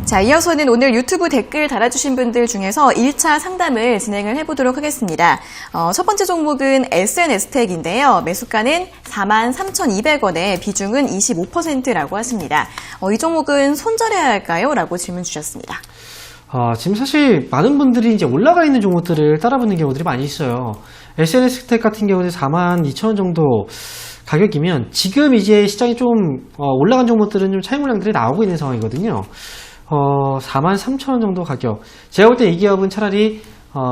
자, 이어서는 오늘 유튜브 댓글 달아주신 분들 중에서 1차 상담을 진행을 해보도록 하겠습니다. 첫 번째 종목은 SNS텍인데요. 매수가는 43,200원에 비중은 25%라고 하십니다. 이 종목은 손절해야 할까요? 라고 질문 주셨습니다. 지금 사실 많은 분들이 이제 올라가 있는 종목들을 따라붙는 경우들이 많이 있어요. SNS텍 같은 경우는 42,000원 정도 가격이면 지금 이제 시장이 좀 올라간 종목들은 좀 차익 물량들이 나오고 있는 상황이거든요. 43,000원 정도 가격. 제가 볼 때 이 기업은 차라리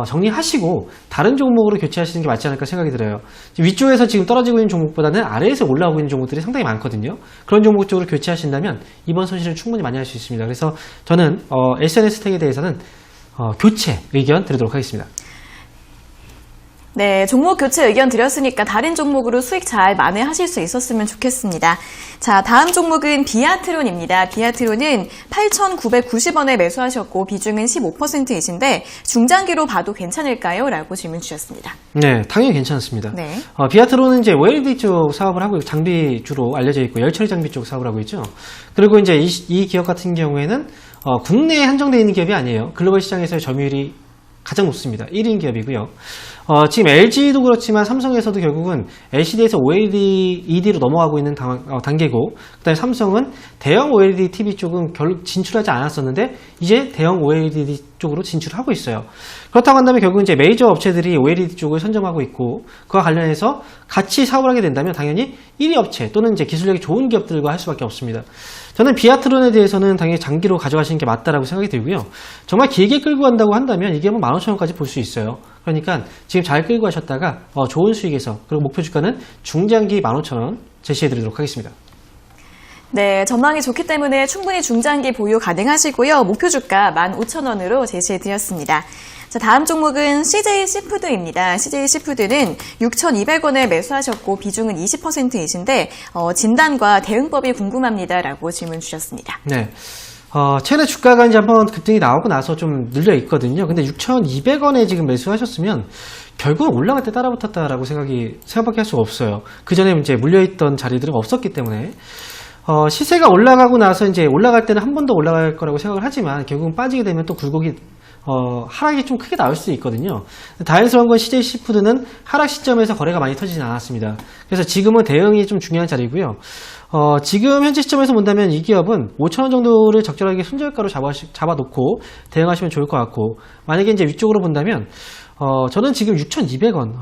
정리하시고 다른 종목으로 교체하시는 게 맞지 않을까 생각이 들어요. 위쪽에서 지금 떨어지고 있는 종목보다는 아래에서 올라오고 있는 종목들이 상당히 많거든요. 그런 종목 쪽으로 교체하신다면 이번 손실을 충분히 많이 할 수 있습니다. 그래서 저는 SNS텍에 대해서는 교체 의견 드리도록 하겠습니다. 네, 종목 교체 의견 드렸으니까 다른 종목으로 수익 잘 만회하실 수 있었으면 좋겠습니다. 자, 다음 종목은 비아트론입니다. 비아트론은 8,990원에 매수하셨고 비중은 15%이신데 중장기로 봐도 괜찮을까요? 라고 질문 주셨습니다. 네, 당연히 괜찮습니다. 네. 비아트론은 이제 OLED 쪽 사업을 하고 장비 주로 알려져 있고 열처리 장비 쪽 사업을 하고 있죠. 그리고 이제 이 기업 같은 경우에는 국내에 한정되어 있는 기업이 아니에요. 글로벌 시장에서의 점유율이 가장 높습니다. 1인 기업이고요. 지금 LG도 그렇지만 삼성에서도 결국은 LCD에서 OLED, ED로 넘어가고 있는 단계고, 그 다음에 삼성은 대형 OLED TV 쪽은 진출하지 않았었는데 이제 대형 OLED 쪽으로 진출하고 있어요. 그렇다고 한다면 결국은 이제 메이저 업체들이 OLED 쪽을 선점하고 있고, 그와 관련해서 같이 사업을 하게 된다면 당연히 1위 업체 또는 이제 기술력이 좋은 기업들과 할 수밖에 없습니다. 저는 비아트론에 대해서는 당연히 장기로 가져가시는 게 맞다라고 생각이 들고요. 정말 길게 끌고 간다고 한다면 이게 뭐 15,000원까지 볼 수 있어요. 그러니까 지금 잘 끌고 가셨다가 좋은 수익에서, 그리고 목표 주가는 중장기 15,000원 제시해 드리도록 하겠습니다. 네, 전망이 좋기 때문에 충분히 중장기 보유 가능하시고요. 목표 주가 15,000원으로 제시해 드렸습니다. 자, 다음 종목은 CJ 시푸드입니다. CJ 시푸드는 6,200원에 매수하셨고 비중은 20%이신데 진단과 대응법이 궁금합니다라고 질문 주셨습니다. 네. 최근에 주가가 이제 한번 급등이 나오고 나서 좀 늘려 있거든요. 근데 6,200원에 지금 매수하셨으면 결국은 올라갈 때 따라붙었다라고 생각밖에 할 수가 없어요. 그 전에 이제 물려있던 자리들은 없었기 때문에. 시세가 올라가고 나서 이제 올라갈 때는 한 번 더 올라갈 거라고 생각을 하지만 결국은 빠지게 되면 또 굴곡이 하락이 좀 크게 나올 수 있거든요. 다행스러운 건 CJ 시푸드는 하락 시점에서 거래가 많이 터지진 않았습니다. 그래서 지금은 대응이 좀 중요한 자리고요. 지금 현재 시점에서 본다면 이 기업은 5,000원 정도를 적절하게 손절가로 잡아놓고 대응하시면 좋을 것 같고, 만약에 이제 위쪽으로 본다면 저는 지금 6,200원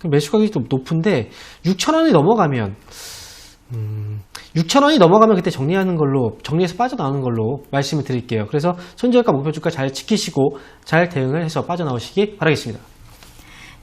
매수 가격이 좀 높은데 6,000원이 넘어가면 6,000원이 넘어가면 그때 정리해서 빠져나오는 걸로 말씀을 드릴게요. 그래서 손절가 목표 주가 잘 지키시고 잘 대응을 해서 빠져나오시기 바라겠습니다.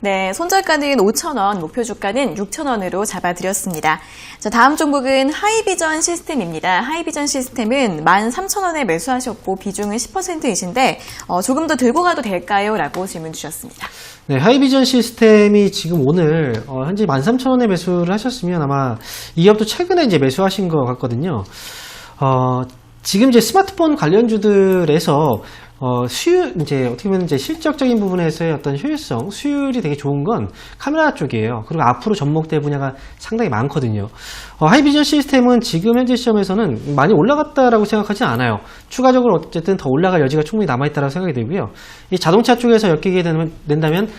네, 손절가는 5,000원, 목표 주가는 6,000원으로 잡아드렸습니다. 자, 다음 종목은 하이비전 시스템입니다. 하이비전 시스템은 13,000원에 매수하셨고 비중은 10%이신데 조금 더 들고 가도 될까요? 라고 질문 주셨습니다. 네, 하이비전 시스템이 지금 오늘 현재 13,000원에 매수를 하셨으면 아마 이 기업도 최근에 이제 매수하신 것 같거든요. 지금 이제 스마트폰 관련주들에서 이제 어떻게 보면 이제 실적적인 부분에서의 어떤 효율성, 수율이 되게 좋은 건 카메라 쪽이에요. 그리고 앞으로 접목될 분야가 상당히 많거든요. 하이비전 시스템은 지금 현재 시점에서는 많이 올라갔다라고 생각하지는 않아요. 추가적으로 어쨌든 더 올라갈 여지가 충분히 남아있다고 생각이 들고요. 이 자동차 쪽에서 엮이게 된다면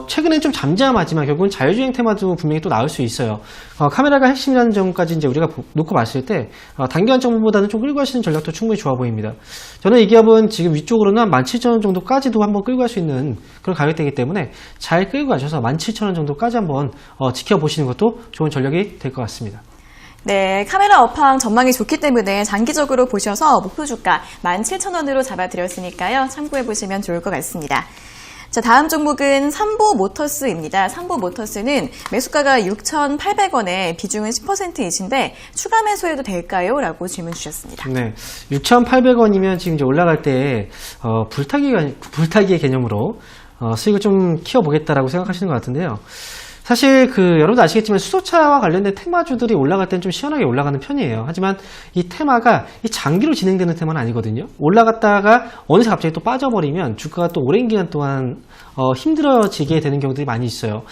최근엔 좀 잠잠하지만 결국은 자율주행 테마도 분명히 또 나올 수 있어요. 카메라가 핵심이라는 점까지 이제 우리가 놓고 봤을 때 단기간 정보보다는 좀 끌고 가시는 전략도 충분히 좋아 보입니다. 저는 이 기업은 지금 위쪽으로는 한 17,000원 정도까지도 한번 끌고 갈 수 있는 그런 가격대이기 때문에 잘 끌고 가셔서 17,000원 정도까지 한번 지켜보시는 것도 좋은 전략이 될 것 같습니다. 네, 카메라 업황 전망이 좋기 때문에 장기적으로 보셔서 목표 주가 17,000원으로 잡아드렸으니까요. 참고해보시면 좋을 것 같습니다. 자, 다음 종목은 삼보모터스입니다. 삼보모터스는 매수가가 6,800원에 비중은 10%이신데 추가 매수해도 될까요? 라고 질문 주셨습니다. 네, 6,800원이면 지금 이제 올라갈 때 불타기의 개념으로 수익을 좀 키워보겠다라고 생각하시는 것 같은데요. 사실 여러분도 아시겠지만 수소차와 관련된 테마주들이 올라갈 때는 좀 시원하게 올라가는 편이에요. 하지만 이 테마가 장기로 진행되는 테마는 아니거든요. 올라갔다가 어느새 갑자기 또 빠져버리면 주가가 또 오랜 기간 동안 힘들어지게 되는 경우들이 많이 있어요.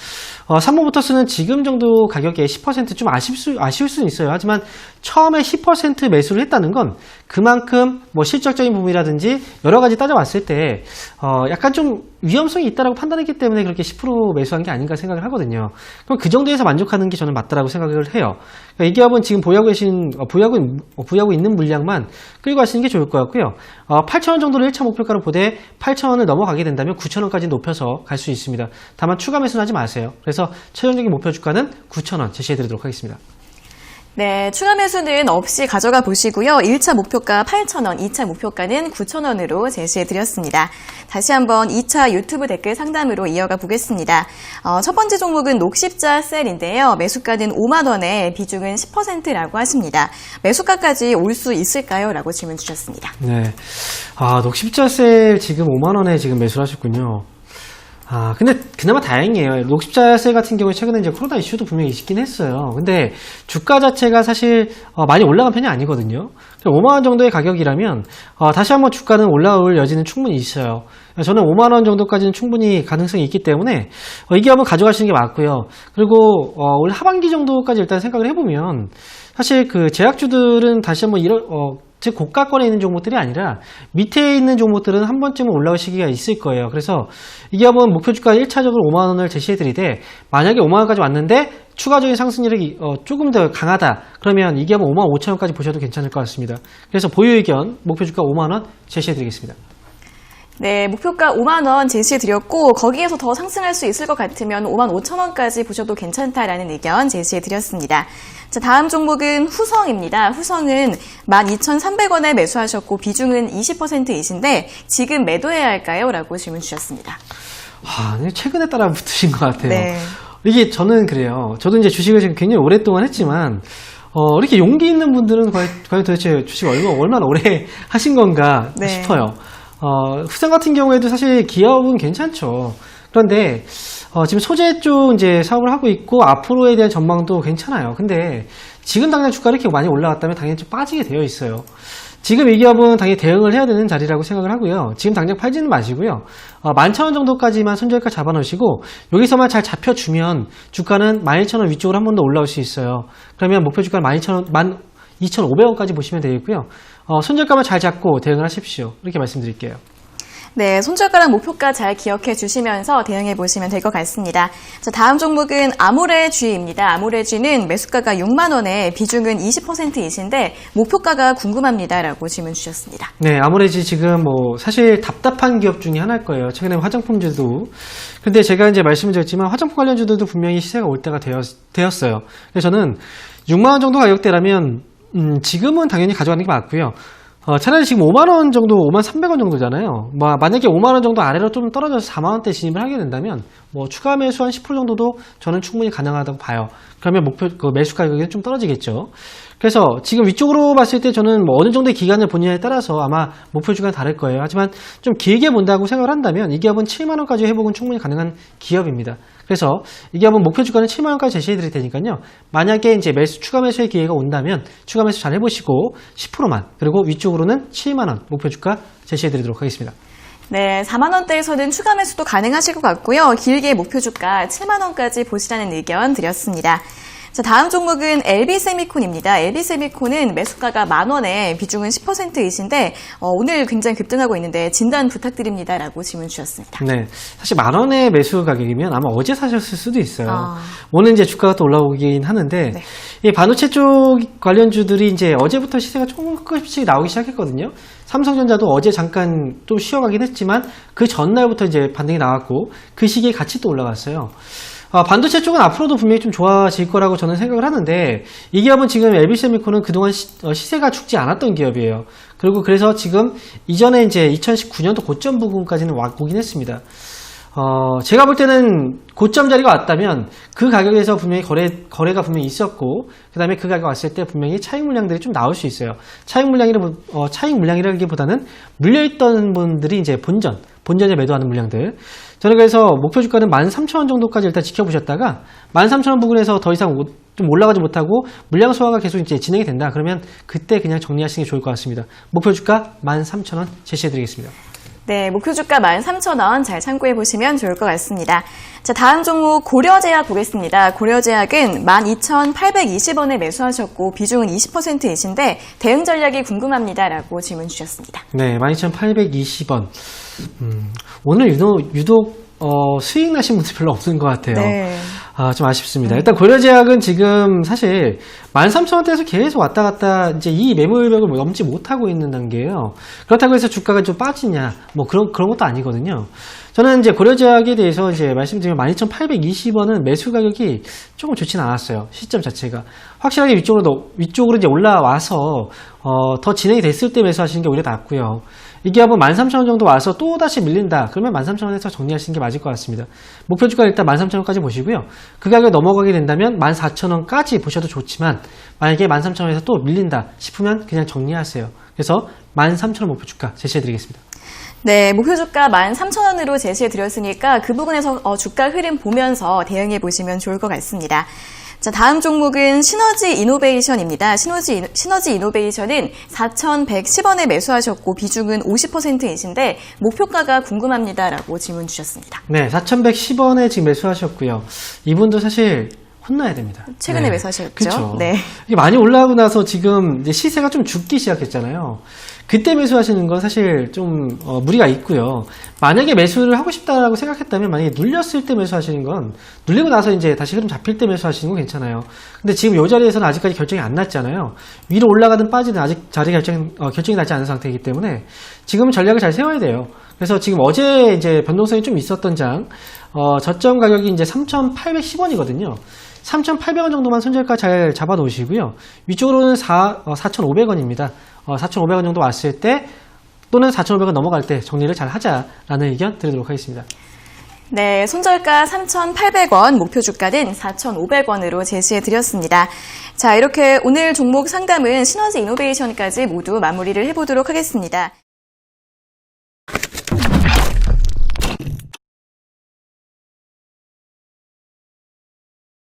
삼보모터스는 지금 정도 가격에 10%좀 아쉬울 수는 있어요. 하지만 처음에 10% 매수를 했다는 건 그만큼 뭐 실적적인 부분이라든지 여러 가지 따져봤을 때 약간 좀 위험성이 있다라고 판단했기 때문에 그렇게 10% 매수한 게 아닌가 생각을 하거든요. 그럼 그 정도에서 만족하는 게 저는 맞다라고 생각을 해요. 그러니까 이 기업은 지금 보유하고 있는 물량만 끌고 가시는 게 좋을 것 같고요. 8,000원 정도를 1차 목표가로 보되 8,000원을 넘어가게 된다면 9,000원까지 높여서 갈 수 있습니다. 다만 추가 매수는 하지 마세요. 그래서 최종적인 목표 주가는 9,000원 제시해드리도록 하겠습니다. 네, 추가 매수는 없이 가져가 보시고요. 1차 목표가 8,000원, 2차 목표가는 9,000원으로 제시해드렸습니다. 다시 한번 2차 유튜브 댓글 상담으로 이어가 보겠습니다. 첫 번째 종목은 녹십자 셀인데요. 매수가는 5만 원에 비중은 10%라고 하십니다. 매수가까지 올 수 있을까요? 라고 질문 주셨습니다. 네, 녹십자 셀 지금 5만 원에 지금 매수를 하셨군요. 근데 그나마 다행이에요. 녹십자 셀 같은 경우에 최근에 이제 코로나 이슈도 분명히 있긴 했어요. 근데 주가 자체가 사실 많이 올라간 편이 아니거든요. 5만 원 정도의 가격이라면 다시 한번 주가는 올라올 여지는 충분히 있어요. 저는 5만 원 정도까지는 충분히 가능성이 있기 때문에 이 기업은 가져가시는 게 맞고요. 그리고 올 하반기 정도까지 일단 생각을 해보면 사실 그 제약주들은 다시 한번 즉 고가권에 있는 종목들이 아니라 밑에 있는 종목들은 한 번쯤은 올라올 시기가 있을 거예요. 그래서 이 기업은 목표 주가 1차적으로 5만 원을 제시해드리되 만약에 5만 원까지 왔는데 추가적인 상승률이 조금 더 강하다. 그러면 이 기업은 5만 5천 원까지 보셔도 괜찮을 것 같습니다. 그래서 보유 의견 목표 주가 5만 원 제시해드리겠습니다. 네, 목표가 5만 원 제시해드렸고 거기에서 더 상승할 수 있을 것 같으면 5만 5천 원까지 보셔도 괜찮다라는 의견 제시해드렸습니다. 자, 다음 종목은 후성입니다. 후성은 12,300원에 매수하셨고 비중은 20%이신데 지금 매도해야 할까요? 라고 질문 주셨습니다. 최근에 따라 붙으신 것 같아요. 네. 이게 저는 그래요. 저도 이제 주식을 지금 굉장히 오랫동안 했지만 이렇게 용기 있는 분들은 과연 도대체 주식을 얼마나 오래 하신 건가 네. 싶어요. 후성 같은 경우에도 사실 기업은 괜찮죠. 그런데 지금 소재 쪽 이제 사업을 하고 있고 앞으로에 대한 전망도 괜찮아요. 근데 지금 당장 주가가 이렇게 많이 올라갔다면 당연히 좀 빠지게 되어 있어요. 지금 이 기업은 당연히 대응을 해야 되는 자리라고 생각을 하고요. 지금 당장 팔지는 마시고요. 11,000원 정도까지만 손절가 잡아놓으시고 여기서만 잘 잡혀주면 주가는 12,000원 위쪽으로 한 번 더 올라올 수 있어요. 그러면 목표 주가는 12,500원까지 보시면 되겠고요. 손절가만 잘 잡고 대응을 하십시오. 이렇게 말씀드릴게요. 네, 손절가랑 목표가 잘 기억해 주시면서 대응해 보시면 될 것 같습니다. 자, 다음 종목은 아모레G입니다. 아모레G는 매수가가 6만 원에 비중은 20%이신데 목표가가 궁금합니다라고 질문 주셨습니다. 네, 아모레G 지금 사실 답답한 기업 중에 하나일 거예요. 최근에 화장품주도. 근데 제가 이제 말씀을 드렸지만 화장품 관련주들도 분명히 시세가 올 때가 되었어요. 그래서 저는 6만 원 정도 가격대라면 지금은 당연히 가져가는 게 맞고요. 차라리 지금 5만원 정도, 5만 300원 정도잖아요. 만약에 5만원 정도 아래로 좀 떨어져서 4만원대 진입을 하게 된다면, 추가 매수 한 10% 정도도 저는 충분히 가능하다고 봐요. 그러면 매수 가격이 좀 떨어지겠죠. 그래서 지금 위쪽으로 봤을 때 저는 어느 정도의 기간을 보느냐에 따라서 아마 목표 주가는 다를 거예요. 하지만 좀 길게 본다고 생각을 한다면 이 기업은 7만원까지 회복은 충분히 가능한 기업입니다. 그래서 이 기업은 목표 주가는 7만원까지 제시해 드릴 테니까요. 만약에 이제 추가 매수의 기회가 온다면 추가 매수 잘 해보시고 10%만, 그리고 위쪽으로는 7만원 목표 주가 제시해 드리도록 하겠습니다. 네, 4만 원대에서는 추가 매수도 가능하실 것 같고요. 길게 목표 주가 7만 원까지 보시라는 의견 드렸습니다. 자, 다음 종목은 LB세미콘입니다. LB세미콘은 매수가가 만 원에 비중은 10%이신데 오늘 굉장히 급등하고 있는데 진단 부탁드립니다라고 질문 주셨습니다. 네, 사실 만 원의 매수 가격이면 아마 어제 사셨을 수도 있어요. 오늘 이제 주가가 또 올라오긴 하는데 네. 이 반도체 쪽 관련주들이 이제 어제부터 시세가 조금씩 나오기 시작했거든요. 삼성전자도 어제 잠깐 좀 쉬어가긴 했지만 그 전날부터 이제 반등이 나왔고 그 시기에 같이 또 올라갔어요. 반도체 쪽은 앞으로도 분명히 좀 좋아질 거라고 저는 생각을 하는데 이 기업은 지금 LB세미콘은 그동안 시세가 죽지 않았던 기업이에요. 그리고 그래서 지금 이전에 이제 2019년도 고점 부근까지는 오긴 했습니다. 제가 볼 때는 고점 자리가 왔다면 그 가격에서 분명히 거래가 분명히 있었고 그 다음에 그 가격 왔을 때 분명히 차익 물량들이 좀 나올 수 있어요. 차익 물량이라기보다는 물려있던 분들이 이제 본전에 매도하는 물량들. 저는 그래서 목표 주가는 13,000원 정도까지 일단 지켜보셨다가 13,000원 부근에서 더 이상 좀 올라가지 못하고 물량 소화가 계속 이제 진행이 된다. 그러면 그때 그냥 정리하시는 게 좋을 것 같습니다. 목표 주가 13,000원 제시해드리겠습니다. 네, 목표 주가 13,000원 잘 참고해 보시면 좋을 것 같습니다. 자, 다음 종목 고려제약 보겠습니다. 고려제약은 12,820원에 매수하셨고 비중은 20%이신데 대응 전략이 궁금합니다라고 질문 주셨습니다. 네, 12,820원. 오늘 유독 수익 나신 분들 별로 없는 것 같아요. 네. 좀 아쉽습니다. 일단 고려제약은 지금 사실 13,000원대에서 계속 왔다 갔다 이제 이 매물벽을 넘지 못하고 있는 단계예요. 그렇다고 해서 주가가 좀 빠지냐, 뭐 그런 것도 아니거든요. 저는 이제 고려제약에 대해서 이제 말씀드리면 12,820원은 매수 가격이 조금 좋지는 않았어요. 시점 자체가. 확실하게 위쪽으로 이제 올라와서, 더 진행이 됐을 때 매수하시는 게 오히려 낫고요. 이게 한번 13,000원 정도 와서 또 다시 밀린다. 그러면 13,000원에서 정리하시는 게 맞을 것 같습니다. 목표 주가 일단 13,000원까지 보시고요. 그 가격이 넘어가게 된다면 14,000원까지 보셔도 좋지만 만약에 13,000원에서 또 밀린다 싶으면 그냥 정리하세요. 그래서 13,000원 목표 주가 제시해드리겠습니다. 네, 목표 주가 13,000원으로 제시해 드렸으니까 그 부분에서 주가 흐름 보면서 대응해 보시면 좋을 것 같습니다. 자, 다음 종목은 시너지 이노베이션입니다. 시너지 이노베이션은 4,110원에 매수하셨고 비중은 50%이신데 목표가가 궁금합니다라고 질문 주셨습니다. 네, 4,110원에 지금 매수하셨고요. 이분도 사실 혼나야 됩니다. 최근에 네. 매수하셨죠? 그렇죠. 네. 이게 많이 올라가고 나서 지금 이제 시세가 좀 죽기 시작했잖아요. 그때 매수하시는 건 사실 좀 무리가 있고요. 만약에 매수를 하고 싶다라고 생각했다면 만약에 눌렸을 때 매수하시는 건 눌리고 나서 이제 다시 흐름 잡힐 때 매수하시는 건 괜찮아요. 근데 지금 이 자리에서는 아직까지 결정이 안 났잖아요. 위로 올라가든 빠지든 아직 자리 결정이 나지 않은 상태이기 때문에 지금은 전략을 잘 세워야 돼요. 그래서 지금 어제 이제 변동성이 좀 있었던 장, 저점 가격이 이제 3,810원이거든요. 3,800원 정도만 손절가 잘 잡아 놓으시고요. 위쪽으로는 4,500원입니다. 4,500원 정도 왔을 때 또는 4,500원 넘어갈 때 정리를 잘 하자라는 의견 드리도록 하겠습니다. 네, 손절가 3,800원, 목표 주가는 4,500원으로 제시해 드렸습니다. 자, 이렇게 오늘 종목 상담은 시너지 이노베이션까지 모두 마무리를 해보도록 하겠습니다.